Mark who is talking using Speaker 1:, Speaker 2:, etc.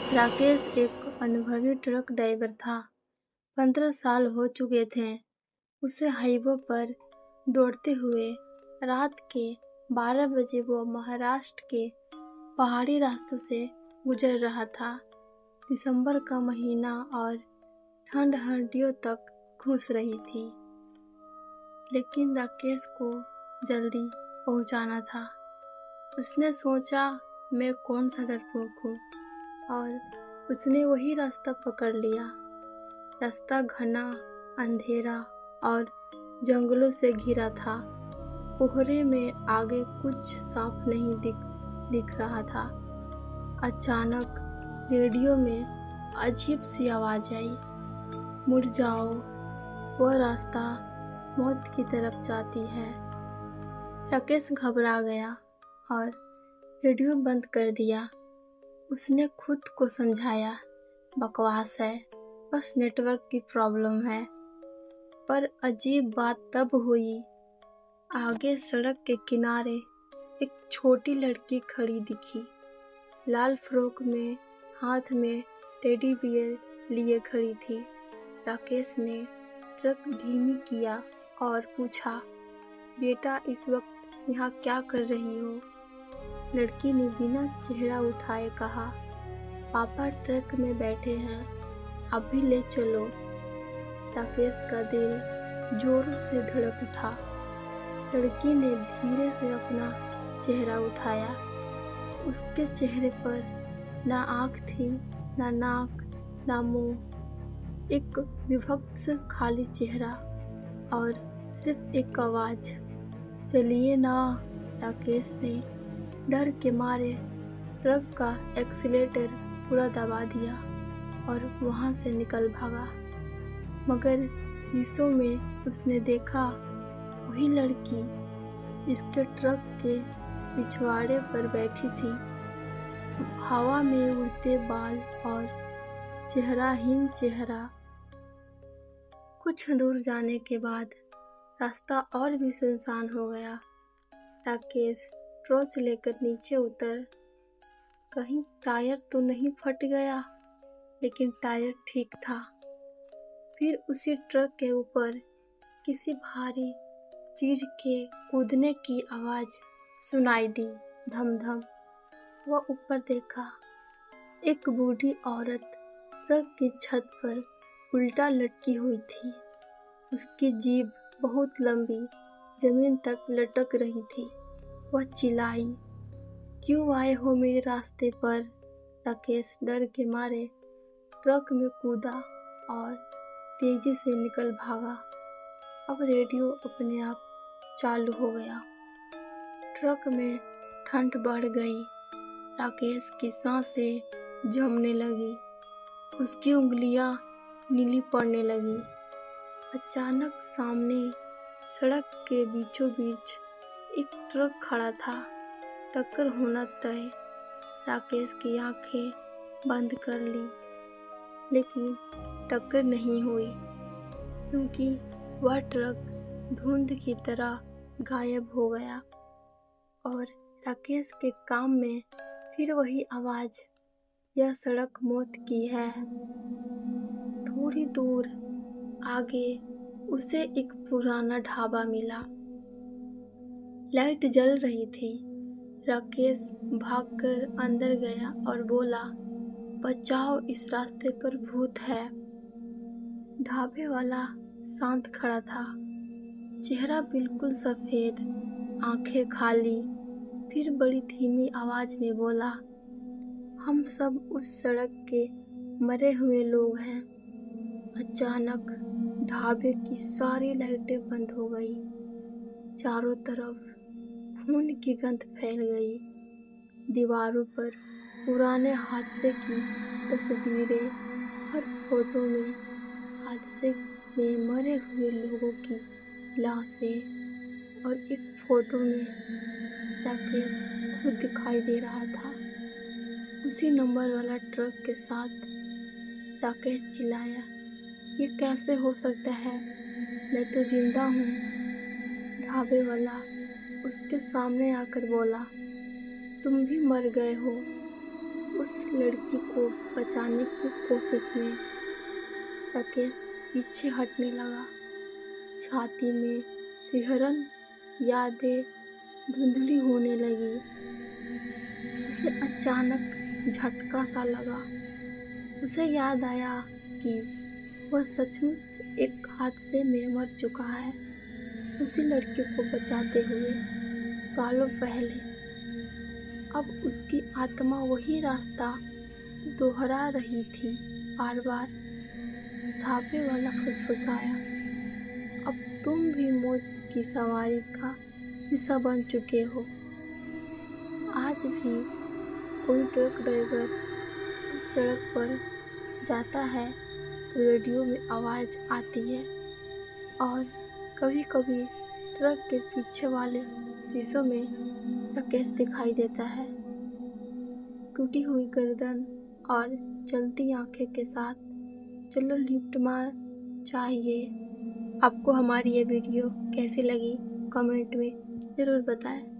Speaker 1: राकेश एक अनुभवी truck driver था। 15 साल हो चुके थे उसे हाईवे पर दौड़ते हुए। रात के 12 बजे वो महाराष्ट्र के पहाड़ी रास्तों से गुजर रहा था। दिसंबर का महीना और ठंड हड्डियों तक घुस रही थी, लेकिन राकेश को जल्दी पहुंचाना था। उसने सोचा, मैं कौन सा डरपोक हूँ, और उसने वही रास्ता पकड़ लिया। रास्ता घना, अंधेरा और जंगलों से घिरा था। कोहरे में आगे कुछ साफ नहीं दिख रहा था। अचानक रेडियो में अजीब सी आवाज आई, मुड़ जाओ, वह रास्ता मौत की तरफ जाती है। राकेश घबरा गया और रेडियो बंद कर दिया। उसने खुद को समझाया, बकवास है, बस नेटवर्क की प्रॉब्लम है। पर अजीब बात तब हुई। आगे सड़क के किनारे एक छोटी लड़की खड़ी दिखी। लाल फ्रॉक में, हाथ में टेडी बियर लिए खड़ी थी। राकेश ने ट्रक धीमी किया और पूछा, बेटा इस वक्त यहाँ क्या कर रही हो? लड़की ने बिना चेहरा उठाए कहा, पापा ट्रक में बैठे हैं, अभी ले चलो। राकेश का दिल जोरों से धड़क उठा। लड़की ने धीरे से अपना चेहरा उठाया। उसके चेहरे पर ना आँख थी, ना नाक, ना मुंह। एक विभक्त खाली चेहरा और सिर्फ एक आवाज, चलिए ना। राकेश ने डर के मारे ट्रक का एक्सीलेटर पूरा दबा दिया और वहां से निकल भागा। मगर शीशों में उसने देखा वही लड़की जिसके ट्रक के पिछवाड़े पर बैठी थी। हवा में उड़ते बाल और चेहराहीन चेहरा। कुछ दूर जाने के बाद रास्ता और भी सुनसान हो गया। राकेश टॉर्च लेकर नीचे उतर। कहीं टायर तो नहीं फट गया, लेकिन टायर ठीक था। फिर उसी ट्रक के ऊपर किसी भारी चीज के कूदने की आवाज सुनाई दी, धम धम। वह ऊपर देखा, एक बूढ़ी औरत ट्रक की छत पर उल्टा लटकी हुई थी। उसकी जीभ बहुत लंबी जमीन तक लटक रही थी। वह चिल्लाई, क्यों आए हो मेरे रास्ते पर? राकेश डर के मारे ट्रक में कूदा और तेजी से निकल भागा। अब रेडियो अपने आप चालू हो गया। ट्रक में ठंड बढ़ गई। राकेश की सांसें जमने लगी। उसकी उंगलियां नीली पड़ने लगी। अचानक सामने सड़क के बीचों बीच एक ट्रक खड़ा था। टक्कर होना तय। राकेश की आंखें बंद कर ली, लेकिन टक्कर नहीं हुई, क्योंकि वह ट्रक धुंध की तरह गायब हो गया। और राकेश के कान में फिर वही आवाज, यह सड़क मौत की है। थोड़ी दूर आगे उसे एक पुराना ढाबा मिला। लाइट जल रही थी। राकेश भागकर अंदर गया और बोला, बचाओ, इस रास्ते पर भूत है। ढाबे वाला शांत खड़ा था, चेहरा बिल्कुल सफेद, आंखें खाली। फिर बड़ी धीमी आवाज में बोला, हम सब उस सड़क के मरे हुए लोग हैं। अचानक ढाबे की सारी लाइटें बंद हो गई। चारों तरफ खून की गंध फैल गई। दीवारों पर पुराने हादसे की तस्वीरें। हर फोटो में हादसे में मरे हुए लोगों की लाशें, और एक फोटो में राकेश खुद दिखाई दे रहा था, उसी नंबर वाला ट्रक के साथ। राकेश चिल्लाया, ये कैसे हो सकता है? मैं तो जिंदा हूँ। ढाबे वाला उसके सामने आकर बोला, तुम भी मर गए हो। उस लड़की को बचाने की कोशिश में राकेश पीछे हटने लगा। छाती में सिहरन, यादें धुंधली होने लगी। उसे अचानक झटका सा लगा। उसे याद आया कि वह सचमुच एक हादसे में मर चुका है, उसी लड़की को बचाते हुए सालों पहले। अब उसकी आत्मा वही रास्ता दोहरा रही थी, बार बार। ढाबे वाला फुसफुसाया, अब तुम भी मौत की सवारी का हिस्सा बन चुके हो। आज भी कोई ट्रक ड्राइवर उस सड़क पर जाता है तो रेडियो में आवाज़ आती है, और कभी कभी ट्रक के पीछे वाले शीशों में राकेश दिखाई देता है, टूटी हुई गर्दन और जलती आंखें के साथ। चलो लिफ्ट मार चाहिए। आपको हमारी ये वीडियो कैसी लगी कमेंट में ज़रूर बताएं।